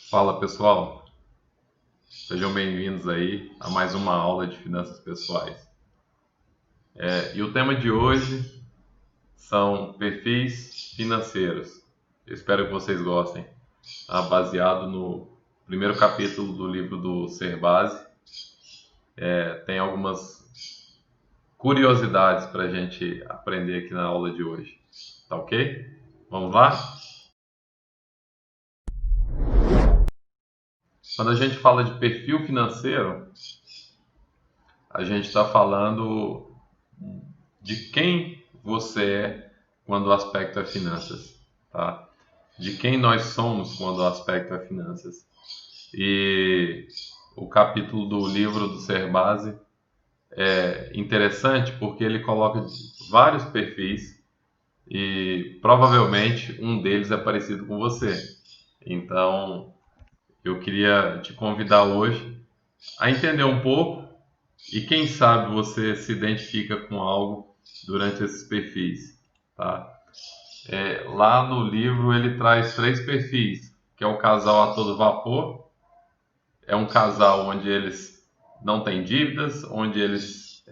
Fala pessoal, sejam bem-vindos aí a mais uma aula de finanças pessoais. E o tema de hoje são perfis financeiros. Eu espero que vocês gostem. Baseado no primeiro capítulo do livro do Ser Base, tem algumas curiosidades para a gente aprender aqui na aula de hoje. Tá ok? Vamos lá? Quando a gente fala de perfil financeiro, a gente está falando de quem você é quando o aspecto é finanças, tá? De quem nós somos quando o aspecto é finanças. E o capítulo do livro do Ser Base é interessante porque ele coloca vários perfis e provavelmente um deles é parecido com você. Então, eu queria te convidar hoje a entender um pouco e quem sabe você se identifica com algo durante esses perfis, tá? Lá no livro ele traz três perfis, que é o casal a todo vapor, é um casal onde eles não têm dívidas, onde eles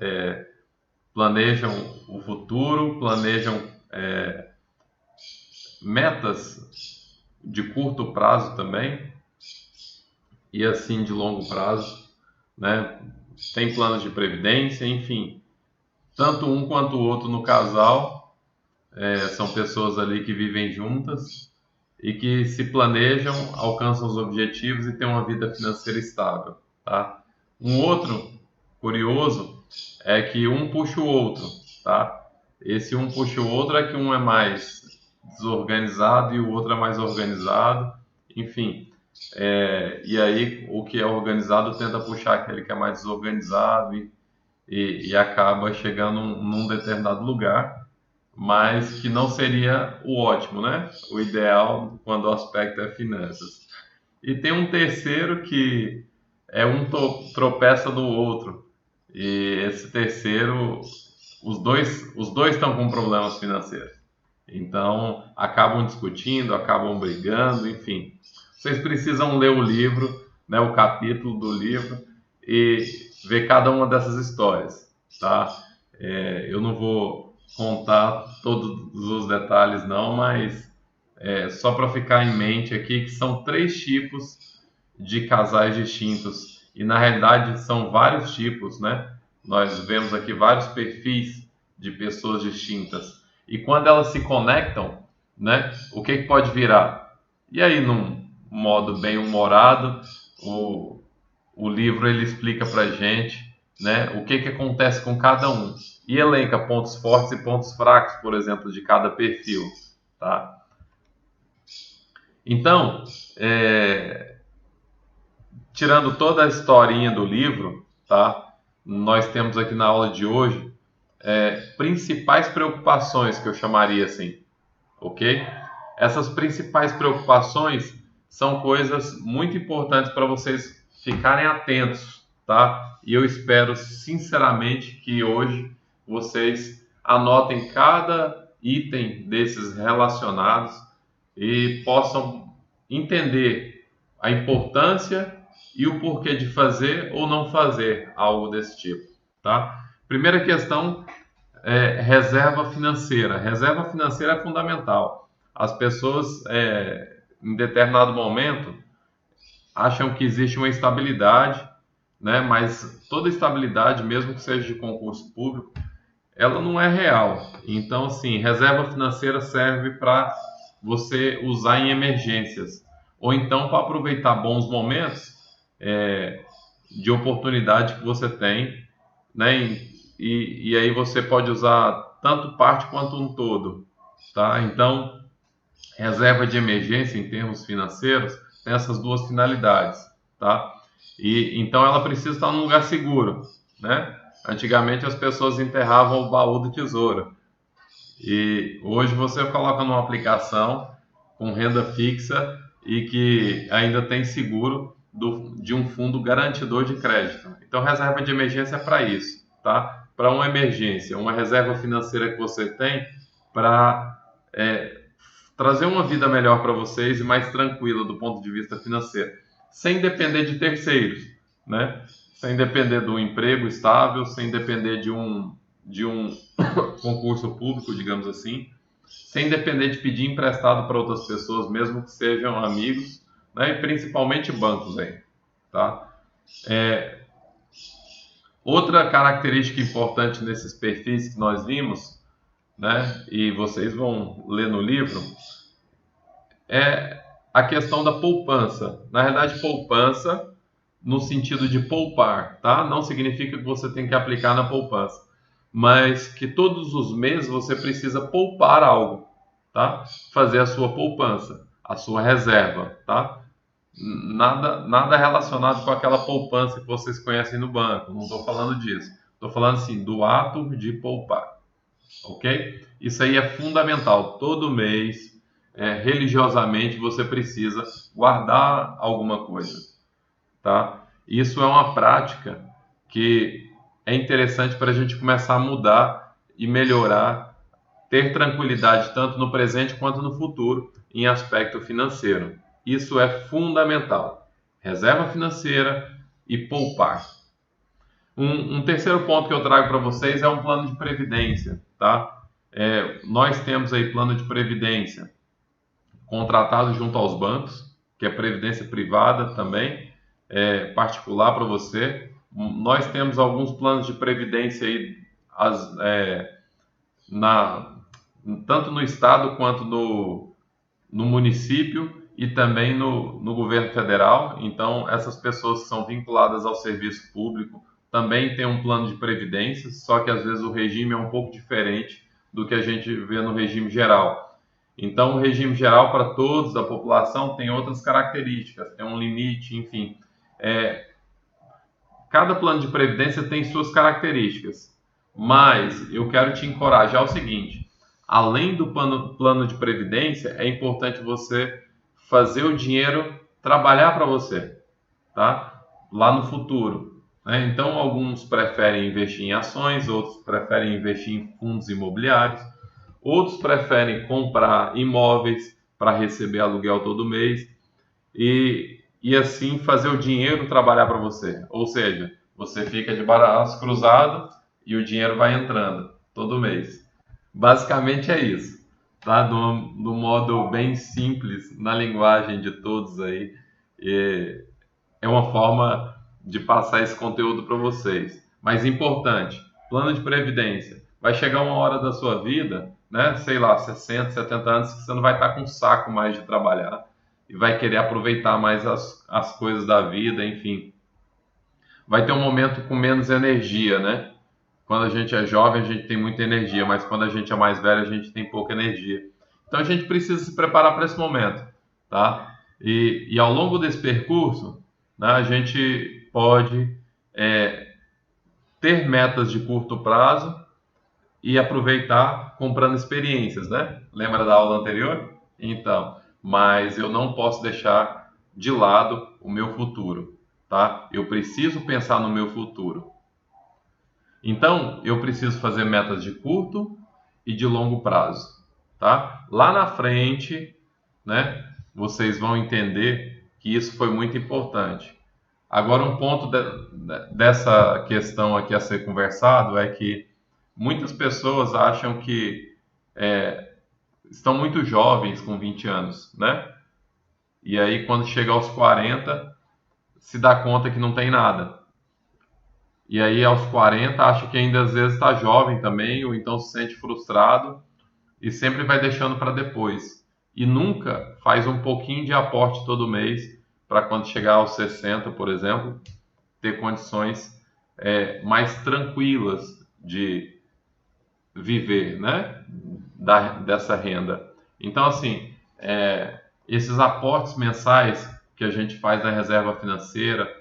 planejam o futuro, planejam metas de curto prazo também e assim de longo prazo, né? Tem planos de previdência, enfim, tanto um quanto o outro no casal são pessoas ali que vivem juntas e que se planejam, alcançam os objetivos e têm uma vida financeira estável, tá? Um outro curioso é que um puxa o outro, tá? Esse um puxa o outro é que um é mais desorganizado e o outro é mais organizado, enfim. E aí o que é organizado tenta puxar aquele que é mais desorganizado e acaba chegando num determinado lugar, mas que não seria o ótimo, né? O ideal quando o aspecto é finanças. E tem um terceiro que é um tropeça no outro. E esse terceiro, os dois estão com problemas financeiros. Então, acabam discutindo, acabam brigando, enfim. Vocês precisam ler o livro, né, o capítulo do livro e ver cada uma dessas histórias, tá? Eu não vou contar todos os detalhes não, mas só para ficar em mente aqui que são três tipos de casais distintos e na realidade são vários tipos, né? Nós vemos aqui vários perfis de pessoas distintas e quando elas se conectam, né? O que pode virar? E aí, num modo bem humorado, o, o livro ele explica para gente, né? O que acontece com cada um e elenca pontos fortes e pontos fracos, por exemplo, de cada perfil, tá? Então, tirando toda a historinha do livro, tá? Nós temos aqui na aula de hoje principais preocupações que eu chamaria assim, ok? Essas principais preocupações são coisas muito importantes para vocês ficarem atentos, tá? E eu espero sinceramente que hoje vocês anotem cada item desses relacionados e possam entender a importância e o porquê de fazer ou não fazer algo desse tipo, tá? Primeira questão é reserva financeira. Reserva financeira é fundamental. As pessoas, em determinado momento, acham que existe uma estabilidade, né? Mas toda estabilidade, mesmo que seja de concurso público, ela não é real. Então, assim, reserva financeira serve para você usar em emergências, ou então para aproveitar bons momentos de oportunidade que você tem, né? E aí você pode usar tanto parte quanto um todo, tá? Então, reserva de emergência em termos financeiros tem essas duas finalidades, tá? E então ela precisa estar num lugar seguro, né? Antigamente as pessoas enterravam o baú do tesouro e hoje você coloca numa aplicação com renda fixa e que ainda tem seguro de um fundo garantidor de crédito. Então reserva de emergência é para isso, tá? Para uma emergência, uma reserva financeira que você tem para trazer uma vida melhor para vocês e mais tranquila do ponto de vista financeiro, sem depender de terceiros, né? Sem depender do emprego estável, sem depender de um concurso público, digamos assim, sem depender de pedir emprestado para outras pessoas, mesmo que sejam amigos, né? E principalmente bancos aí, tá? Outra característica importante nesses perfis que nós vimos, né? E vocês vão ler no livro, é a questão da poupança. Na realidade, poupança no sentido de poupar, tá? Não significa que você tem que aplicar na poupança, mas que todos os meses você precisa poupar algo, tá? Fazer a sua poupança, a sua reserva, tá? Nada relacionado com aquela poupança que vocês conhecem no banco, não estou falando disso. Estou falando assim do ato de poupar, ok? Isso aí é fundamental. Todo mês, religiosamente, você precisa guardar alguma coisa, tá? Isso é uma prática que é interessante para a gente começar a mudar e melhorar, ter tranquilidade tanto no presente quanto no futuro em aspecto financeiro. Isso é fundamental. Reserva financeira e poupar. Um terceiro ponto que eu trago para vocês é um plano de previdência, tá? Nós temos aí plano de previdência contratado junto aos bancos, que é previdência privada também, particular para você. Nós temos alguns planos de previdência aí, tanto no estado quanto no município e também no governo federal. Então, essas pessoas que são vinculadas ao serviço público também têm um plano de previdência, só que às vezes o regime é um pouco diferente do que a gente vê no regime geral. Então, o regime geral para todos a população tem outras características, tem um limite, enfim. Cada plano de previdência tem suas características, mas eu quero te encorajar ao seguinte: além do plano de previdência, é importante você fazer o dinheiro trabalhar para você, tá? Lá no futuro, né? Então, alguns preferem investir em ações, outros preferem investir em fundos imobiliários, outros preferem comprar imóveis para receber aluguel todo mês e assim fazer o dinheiro trabalhar para você. Ou seja, você fica de braços cruzados e o dinheiro vai entrando todo mês. Basicamente é isso, tá? Do modo bem simples, na linguagem de todos aí. É uma forma de passar esse conteúdo para vocês. Mas importante, plano de previdência. Vai chegar uma hora da sua vida, né? Sei lá, 60, 70 anos, que você não vai estar com um saco mais de trabalhar e vai querer aproveitar mais as coisas da vida, enfim. Vai ter um momento com menos energia, né? Quando a gente é jovem, a gente tem muita energia, mas quando a gente é mais velho, a gente tem pouca energia. Então a gente precisa se preparar para esse momento, tá? E ao longo desse percurso, né, a gente pode ter metas de curto prazo e aproveitar comprando experiências, né? Lembra da aula anterior? Então, mas eu não posso deixar de lado o meu futuro, tá? Eu preciso pensar no meu futuro. Então, eu preciso fazer metas de curto e de longo prazo, tá? Lá na frente, né, vocês vão entender que isso foi muito importante. Agora, um ponto dessa questão aqui a ser conversado é que muitas pessoas acham que estão muito jovens com 20 anos, né? E aí, quando chega aos 40, se dá conta que não tem nada. E aí, aos 40, acha que ainda às vezes está jovem também, ou então se sente frustrado e sempre vai deixando para depois. E nunca faz um pouquinho de aporte todo mês para quando chegar aos 60, por exemplo, ter condições mais tranquilas de viver, né? Dessa renda. Então, assim, esses aportes mensais que a gente faz na reserva financeira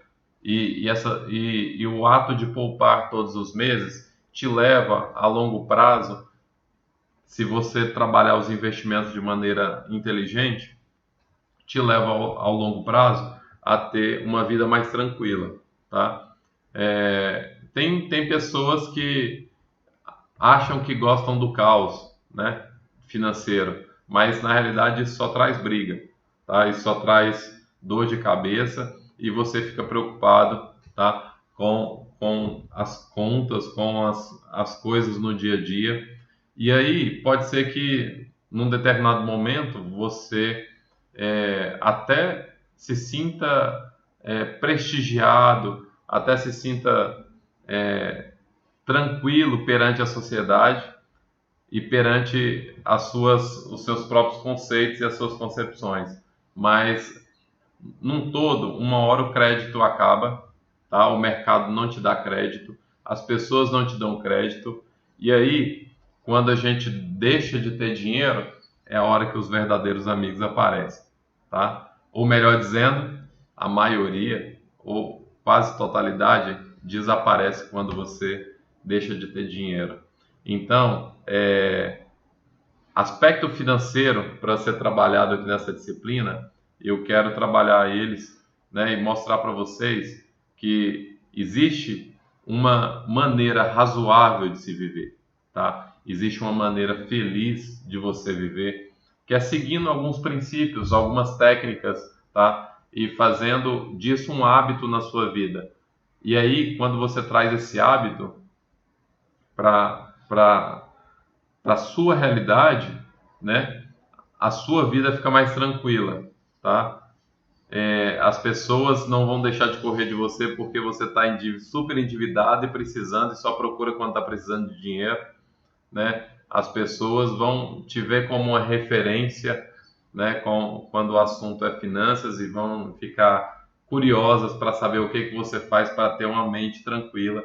e o ato de poupar todos os meses te leva a longo prazo, se você trabalhar os investimentos de maneira inteligente, te leva ao longo prazo a ter uma vida mais tranquila, tá? Tem pessoas que acham que gostam do caos, né, financeiro. mas na realidade isso só traz briga, tá? Isso só traz dor de cabeça e você fica preocupado, tá? Com as contas, com as coisas no dia a dia. E aí pode ser que num determinado momento você até se sinta prestigiado, até se sinta tranquilo perante a sociedade e perante os seus próprios conceitos e as suas concepções. Mas, num todo, uma hora o crédito acaba, tá? O mercado não te dá crédito, as pessoas não te dão crédito, e aí, quando a gente deixa de ter dinheiro, é a hora que os verdadeiros amigos aparecem, tá? Ou melhor dizendo, a maioria, ou quase totalidade, desaparece quando você deixa de ter dinheiro. Então, aspecto financeiro para ser trabalhado aqui nessa disciplina, eu quero trabalhar eles, né, e mostrar para vocês que existe uma maneira razoável de se viver, tá? Existe uma maneira feliz de você viver, que é seguindo alguns princípios, algumas técnicas, tá? E fazendo disso um hábito na sua vida. E aí, quando você traz esse hábito para a sua realidade, né, a sua vida fica mais tranquila, tá? As pessoas não vão deixar de correr de você porque você está super endividado e precisando e só procura quando está precisando de dinheiro, né? As pessoas vão te ver como uma referência, né, quando o assunto é finanças e vão ficar curiosas para saber o que você faz para ter uma mente tranquila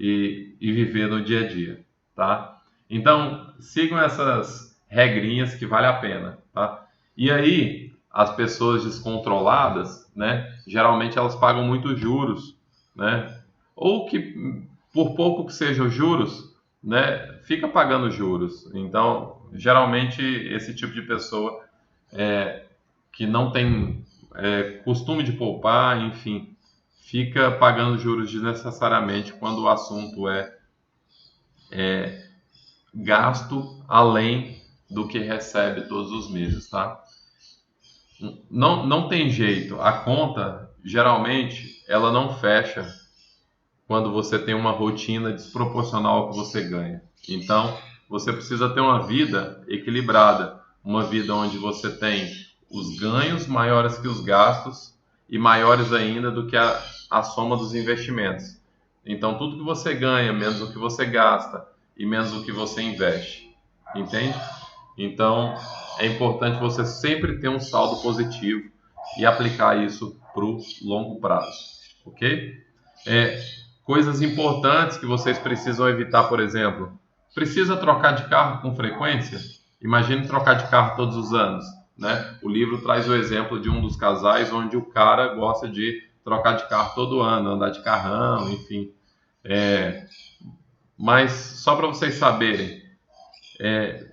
e viver no dia a dia, tá? Então, sigam essas regrinhas que vale a pena, tá? E aí, as pessoas descontroladas, né, geralmente elas pagam muitos juros, né? Ou que, por pouco que sejam os juros, né, fica pagando juros. Então, geralmente, esse tipo de pessoa que não tem costume de poupar, enfim, fica pagando juros desnecessariamente quando o assunto é gasto além do que recebe todos os meses, tá? Não tem jeito. A conta, geralmente, ela não fecha quando você tem uma rotina desproporcional ao que você ganha. Então, você precisa ter uma vida equilibrada, uma vida onde você tem os ganhos maiores que os gastos e maiores ainda do que a soma dos investimentos. Então, tudo que você ganha, menos o que você gasta e menos o que você investe. Entende? Então, é importante você sempre ter um saldo positivo e aplicar isso para o longo prazo. Ok? Coisas importantes que vocês precisam evitar, por exemplo, precisa trocar de carro com frequência? Imagine trocar de carro todos os anos, né? O livro traz o exemplo de um dos casais onde o cara gosta de trocar de carro todo ano, andar de carrão, enfim. Mas só para vocês saberem,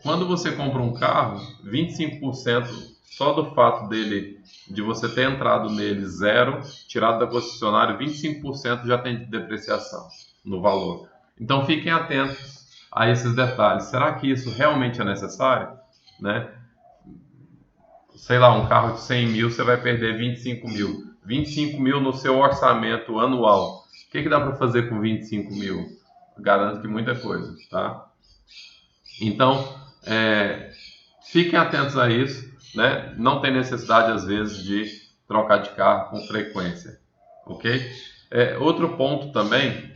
quando você compra um carro, 25% só do fato de você ter entrado nele zero, tirado da concessionária, 25% já tem de depreciação no valor. Então fiquem atentos a esses detalhes. Será que isso realmente é necessário? Né? Sei lá, um carro de 100 mil você vai perder 25 mil. 25 mil no seu orçamento anual. O que dá para fazer com 25 mil? Garanto que muita coisa, tá? Então, fiquem atentos a isso, né? Não tem necessidade, às vezes, de trocar de carro com frequência, ok? Outro ponto também,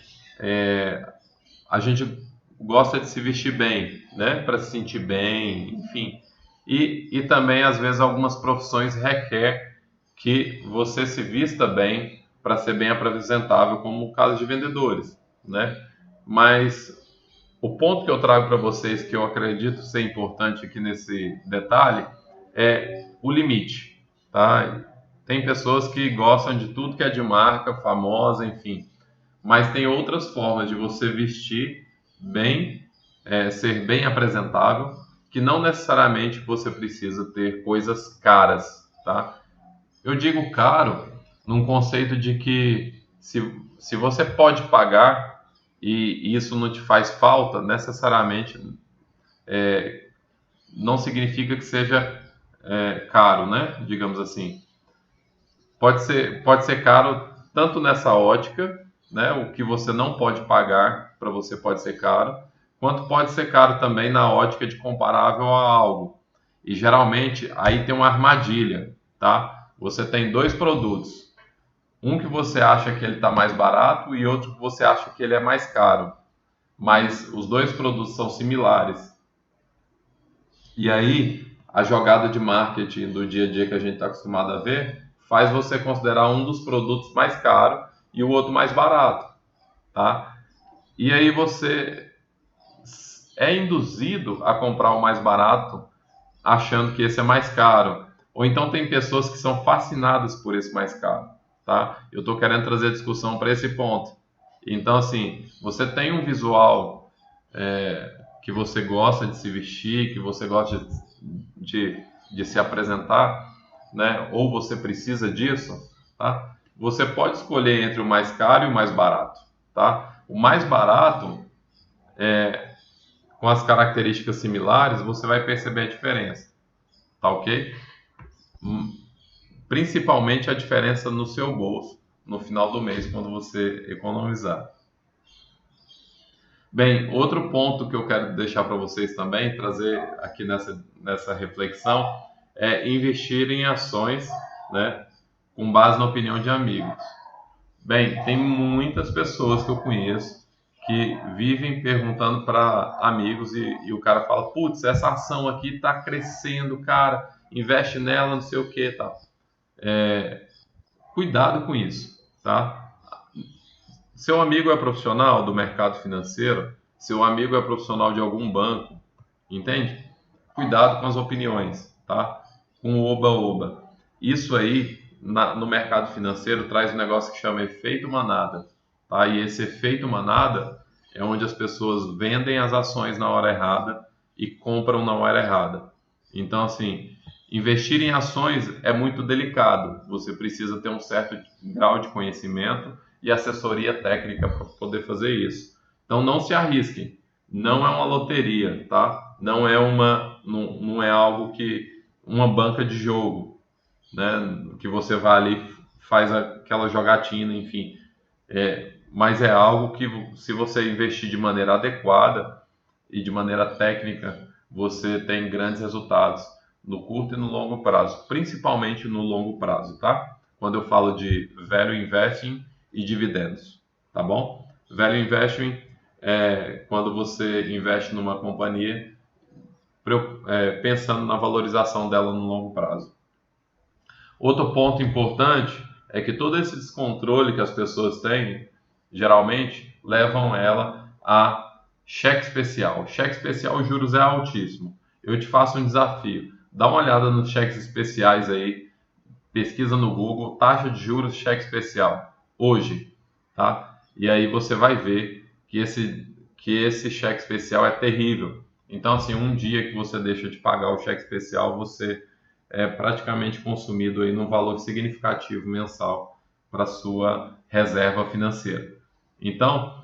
a gente gosta de se vestir bem, né? Para se sentir bem, enfim. E também, às vezes, algumas profissões requer que você se vista bem para ser bem apresentável, como o caso de vendedores, né? Mas o ponto que eu trago para vocês, que eu acredito ser importante aqui nesse detalhe, é o limite, tá? Tem pessoas que gostam de tudo que é de marca, famosa, enfim, mas tem outras formas de você vestir bem, ser bem apresentável, que não necessariamente você precisa ter coisas caras, tá? Eu digo caro num conceito de que se você pode pagar e isso não te faz falta, necessariamente não significa que seja caro, né? Digamos assim. Pode ser caro tanto nessa ótica, né? O que você não pode pagar para você pode ser caro, quanto pode ser caro também na ótica de comparável a algo. E geralmente aí tem uma armadilha, tá? Você tem dois produtos, um que você acha que ele está mais barato e outro que você acha que ele é mais caro, mas os dois produtos são similares. E aí, a jogada de marketing do dia a dia que a gente está acostumado a ver faz você considerar um dos produtos mais caro e o outro mais barato, tá? E aí você é induzido a comprar o mais barato achando que esse é mais caro. Ou então tem pessoas que são fascinadas por esse mais caro, tá? Eu estou querendo trazer discussão para esse ponto. Então, assim, você tem um visual que você gosta de se vestir, que você gosta de se apresentar, né? Ou você precisa disso, tá? Você pode escolher entre o mais caro e o mais barato, tá? O mais barato, com as características similares, você vai perceber a diferença, tá ok? Principalmente a diferença no seu bolso no final do mês, quando você economizar. Bem, outro ponto que eu quero deixar para vocês também, trazer aqui nessa reflexão, é investir em ações, né, com base na opinião de amigos. Bem, tem muitas pessoas que eu conheço que vivem perguntando para amigos e o cara fala, putz, essa ação aqui está crescendo, cara, investe nela, não sei o que, tá. Cuidado com isso, tá? Seu amigo é profissional do mercado financeiro, seu amigo é profissional de algum banco, entende? Cuidado com as opiniões, tá? Com o oba-oba. Isso aí, no mercado financeiro, traz um negócio que chama efeito manada, tá? E esse efeito manada é onde as pessoas vendem as ações na hora errada e compram na hora errada. Então, assim, investir em ações é muito delicado. Você precisa ter um certo grau de conhecimento e assessoria técnica para poder fazer isso. Então, não se arrisquem. Não é uma loteria, tá? Não é algo que uma banca de jogo, né? Que você vai ali, faz aquela jogatina, enfim. Mas é algo que, se você investir de maneira adequada e de maneira técnica, você tem grandes resultados no curto e no longo prazo, principalmente no longo prazo, tá? Quando eu falo de value investing e dividendos, tá bom? Value investing é quando você investe numa companhia pensando na valorização dela no longo prazo. Outro ponto importante é que todo esse descontrole que as pessoas têm, geralmente, levam ela a cheque especial. Cheque especial, os juros é altíssimo. Eu te faço um desafio. Dá uma olhada nos cheques especiais aí, pesquisa no Google, taxa de juros cheque especial, hoje, tá? E aí você vai ver que esse cheque especial é terrível. Então, assim, um dia que você deixa de pagar o cheque especial, você é praticamente consumido aí num valor significativo mensal para sua reserva financeira. Então,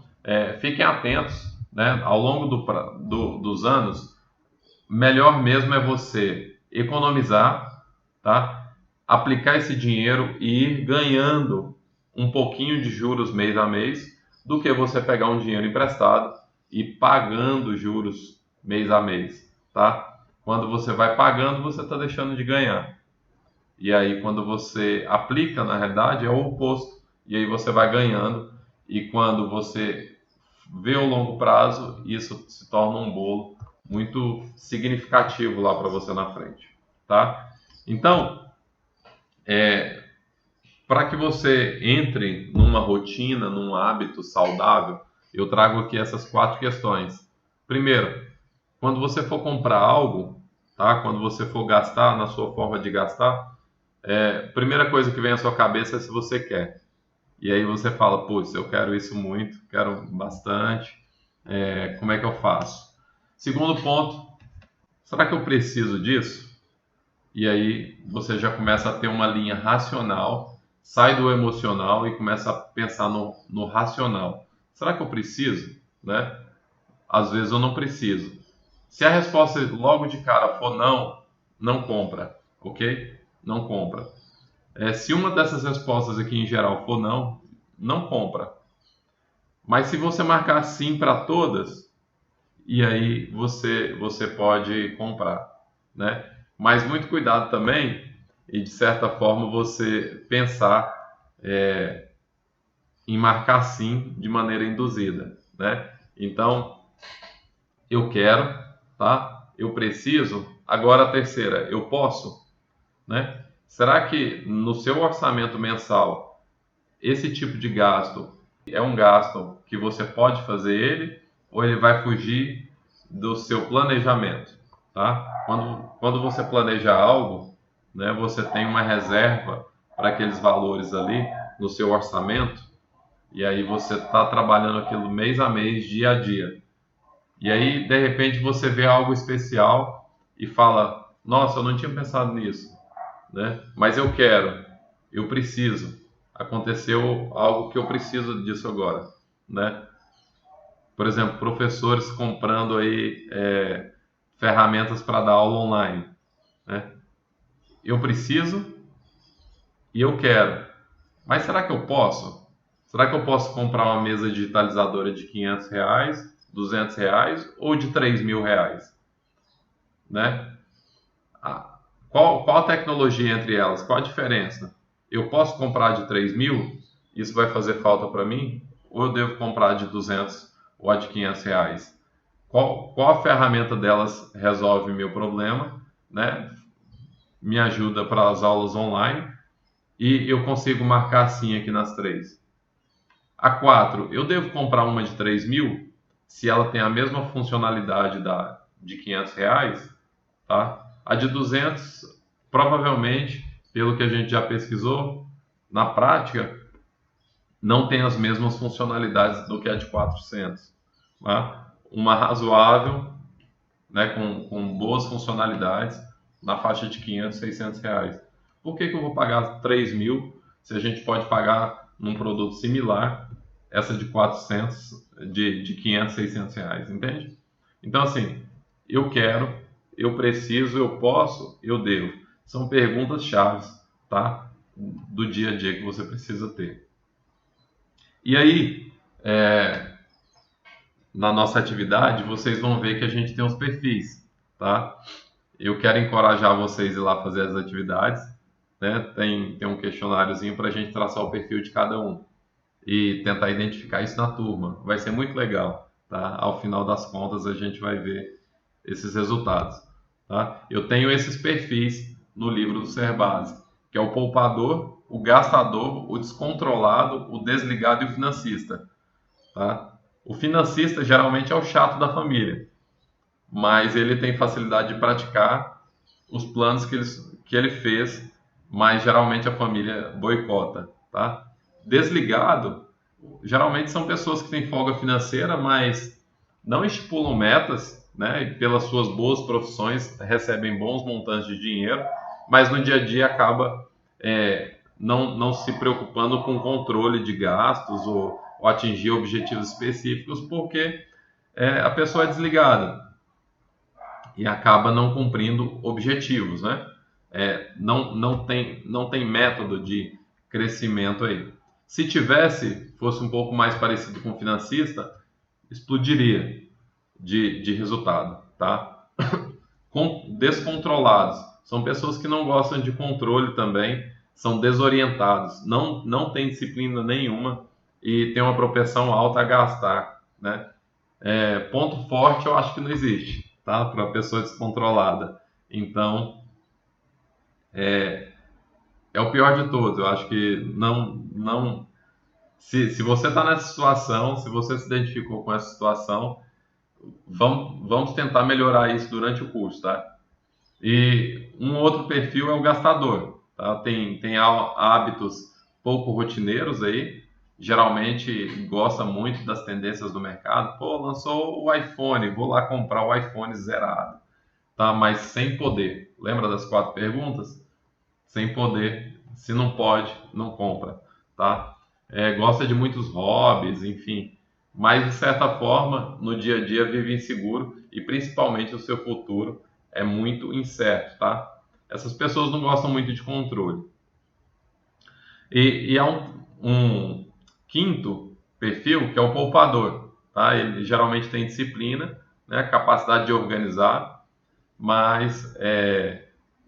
fiquem atentos, né? Ao longo dos anos, melhor mesmo é você economizar, tá? Aplicar esse dinheiro e ir ganhando um pouquinho de juros mês a mês, do que você pegar um dinheiro emprestado e pagando juros mês a mês, tá? Quando você vai pagando, você está deixando de ganhar. E aí, quando você aplica, na realidade, é o oposto. E aí você vai ganhando. E quando você vê o longo prazo, isso se torna um bolo muito significativo lá para você na frente, tá? Então, para que você entre numa rotina, num hábito saudável, eu trago aqui essas 4 questões. Primeiro, quando você for comprar algo, tá? Quando você for gastar, na sua forma de gastar, primeira coisa que vem à sua cabeça é se você quer. E aí você fala, putz, eu quero isso muito, quero bastante, como é que eu faço? Segundo ponto, será que eu preciso disso? E aí você já começa a ter uma linha racional, sai do emocional e começa a pensar no racional. Será que eu preciso? Né? Às vezes eu não preciso. Se a resposta logo de cara for não, não compra, ok? Não compra. Se uma dessas respostas aqui em geral for não, não compra. Mas se você marcar sim para todas, e aí você pode comprar, né? Mas muito cuidado também, e de certa forma você pensar em marcar sim de maneira induzida, né? Então, eu quero, tá? Eu preciso. Agora a terceira, eu posso, né? Será que no seu orçamento mensal esse tipo de gasto é um gasto que você pode fazer ele ou ele vai fugir do seu planejamento, tá? Quando você planeja algo, né, você tem uma reserva para aqueles valores ali no seu orçamento e aí você está trabalhando aquilo mês a mês, dia a dia. E aí, de repente, você vê algo especial e fala: Nossa, eu não tinha pensado nisso, né? Mas eu quero, eu preciso. Aconteceu algo que eu preciso disso agora, né? Por exemplo, professores comprando aí ferramentas para dar aula online, né? Eu preciso e eu quero. Mas será que eu posso? Será que eu posso comprar uma mesa digitalizadora de R$ 500, R$ 200 ou de R$ 3.000, né? Qual a tecnologia entre elas? Qual a diferença? Eu posso comprar de 3.000? Isso vai fazer falta para mim? Ou eu devo comprar de 200 ou a de R$ 500? Qual a ferramenta delas resolve meu problema, né? Me ajuda para as aulas online e eu consigo marcar sim aqui nas três. A 4, eu devo comprar uma de 3.000 se ela tem a mesma funcionalidade de R$ 500, tá? A de 200, provavelmente, pelo que a gente já pesquisou, na prática, não tem as mesmas funcionalidades do que a de 400, tá? Uma razoável, né, com boas funcionalidades, na faixa de R$ 500, R$ 600. Por que eu vou pagar 3.000 se a gente pode pagar num produto similar essa de 400, de 500, R$ 600, entende? Então, assim, eu quero, eu preciso, eu posso, eu devo. São perguntas chaves, tá? Do dia a dia que você precisa ter. E aí, na nossa atividade, vocês vão ver que a gente tem os perfis, tá? Eu quero encorajar vocês a ir lá fazer as atividades, né? Tem um questionáriozinho para a gente traçar o perfil de cada um e tentar identificar isso na turma. Vai ser muito legal, tá? Ao final das contas, a gente vai ver esses resultados, tá? Eu tenho esses perfis no livro do Serbase, que é o poupador, o gastador, o descontrolado, o desligado e o financista, tá? O financista geralmente é o chato da família, mas ele tem facilidade de praticar os planos que ele fez, mas geralmente a família boicota, tá? Desligado, geralmente são pessoas que têm folga financeira, mas não estipulam metas, né? E pelas suas boas profissões recebem bons montantes de dinheiro, mas no dia a dia acaba não se preocupando com o controle de gastos ou atingir objetivos específicos, porque a pessoa é desligada e acaba não cumprindo objetivos, né? Não tem método de crescimento aí. Se tivesse, fosse um pouco mais parecido com o financista, explodiria de resultado, tá? Descontrolados. São pessoas que não gostam de controle também, são desorientados, não têm disciplina nenhuma e têm uma propensão alta a gastar, né? Ponto forte eu acho que não existe, tá? Para a pessoa descontrolada. Então, é o pior de todos. Eu acho que não. Se você está nessa situação, se você se identificou com essa situação, vamos tentar melhorar isso durante o curso, tá? E um outro perfil é o gastador, tá? Tem hábitos pouco rotineiros aí, geralmente gosta muito das tendências do mercado. Pô, lançou o iPhone, vou lá comprar o iPhone zerado, tá? Mas sem poder. Lembra das 4 perguntas? Sem poder, se não pode, não compra, tá? Gosta de muitos hobbies, enfim, mas de certa forma, no dia a dia vive inseguro e principalmente o seu futuro é muito incerto, tá? Essas pessoas não gostam muito de controle. E há um quinto perfil que é o poupador, tá? Ele geralmente tem disciplina, né? Capacidade de organizar, mas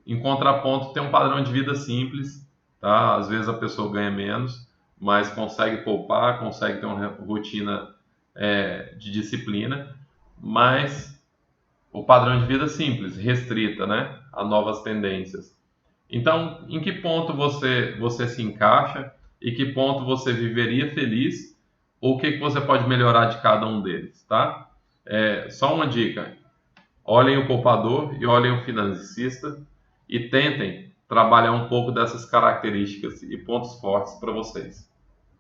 em contraponto tem um padrão de vida simples, tá? Às vezes a pessoa ganha menos, mas consegue poupar, consegue ter uma rotina de disciplina, mas o padrão de vida simples, restrita, né? A novas tendências. Então, em que ponto você se encaixa e que ponto você viveria feliz ou o que você pode melhorar de cada um deles, tá? Só uma dica, olhem o poupador e olhem o financista e tentem trabalhar um pouco dessas características e pontos fortes para vocês.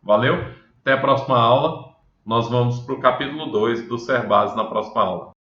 Valeu? Até a próxima aula. Nós vamos para o capítulo 2 do Ser Base na próxima aula.